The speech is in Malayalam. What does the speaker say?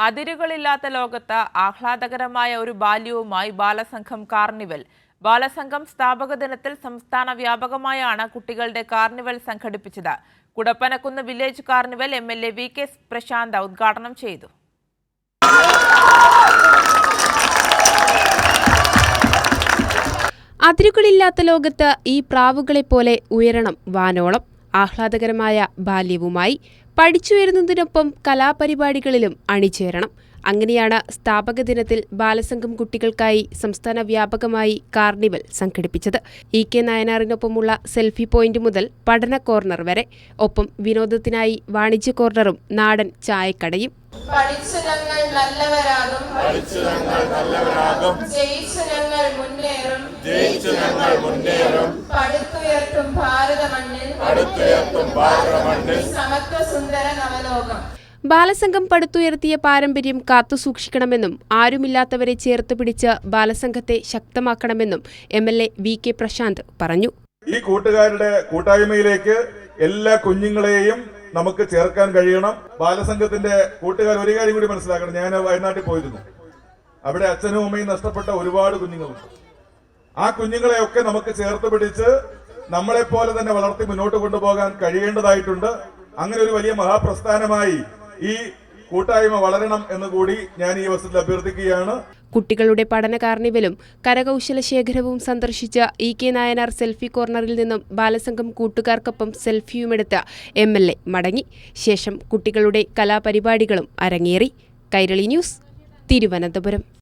അതിരുകളില്ലാത്ത ലോകത്ത് ആഹ്ലാദകരമായ ഒരു ബാല്യവുമായി ബാലസംഘം കാർണിവൽ. ബാലസംഘം സ്ഥാപക ദിനത്തിൽ സംസ്ഥാന വ്യാപകമായാണ് കുട്ടികളുടെ കാർണിവൽ സംഘടിപ്പിച്ചത്. Kudappanakkunnu village carnival MLA VK Prashanth ഉദ്ഘാടനം ചെയ്തു. അതിരുകളില്ലാത്ത ലോകത്ത് ഈ പ്രാവുകളെപ്പോലെ ഉയരണം വാനോളം. ആഹ്ലാദകരമായ ബാല്യവുമായി പഠിച്ചുയരുന്നതിനൊപ്പം കലാപരിപാടികളിലും അണിചേരണം. അങ്ങനെയാണ് സ്ഥാപക ദിനത്തിൽ ബാലസംഘം കുട്ടികൾക്കായി സംസ്ഥാന വ്യാപകമായി കാർണിവൽ സംഘടിപ്പിച്ചത്. EK നായനാറിനൊപ്പമുള്ള സെൽഫി പോയിന്റ് മുതൽ പഠന കോർണർ വരെ, ഒപ്പം വിനോദത്തിനായി വാണിജ്യ കോർണറും നാടൻ ചായക്കടയും. പഠിച്ചു ഞങ്ങൾ നല്ലവരാകും, ജയിച്ചു ഞങ്ങൾ മുന്നേറും, പടുത്തുയർത്തും ഭാരത മണ്ണിൽ സമത്വ സുന്ദര നവലോകം. ബാലസംഘം പടുത്തുയർത്തിയ പാരമ്പര്യം കാത്തുസൂക്ഷിക്കണമെന്നും ആരുമില്ലാത്തവരെ ചേർത്ത് പിടിച്ച് ബാലസംഘത്തെ ശക്തമാക്കണമെന്നും MLA VK പ്രശാന്ത് പറഞ്ഞു. ഈ കൂട്ടുകാരുടെ കൂട്ടായ്മയിലേക്ക് എല്ലാ കുഞ്ഞുങ്ങളെയും നമുക്ക് ചേർക്കാൻ കഴിയണം. ബാലസംഘത്തിന്റെ കൂട്ടുകാർ ഒരു കാര്യം കൂടി മനസ്സിലാക്കണം. ഞാൻ വയനാട്ടിൽ പോയിരുന്നു. അവിടെ അച്ഛനും അമ്മയും നഷ്ടപ്പെട്ട ഒരുപാട് കുഞ്ഞുങ്ങളുണ്ട്. ആ കുഞ്ഞുങ്ങളെയൊക്കെ നമുക്ക് ചേർത്ത് പിടിച്ച് നമ്മളെപ്പോലെ തന്നെ വളർത്തി മുന്നോട്ട് കൊണ്ടുപോകാൻ കഴിയേണ്ടതായിട്ടുണ്ട്. അങ്ങനെ ഒരു വലിയ മഹാപ്രസ്ഥാനമായി ഈ കൂട്ടായ്മ വളരണം എന്നുകൂടി ഞാൻ ഈ അവസരത്തിൽ അഭ്യർത്ഥിക്കുകയാണ്. കുട്ടികളുടെ പഠന കാർണിവലും കരകൗശല ശേഖരവും സന്ദർശിച്ച EK നായനാർ സെൽഫി കോർണറിൽ നിന്നും ബാലസംഘം കൂട്ടുകാർക്കൊപ്പം സെൽഫിയുമെടുത്ത് MLA മടങ്ങി. ശേഷം കുട്ടികളുടെ കലാപരിപാടികളും അരങ്ങേറി. കൈരളി ന്യൂസ്, തിരുവനന്തപുരം.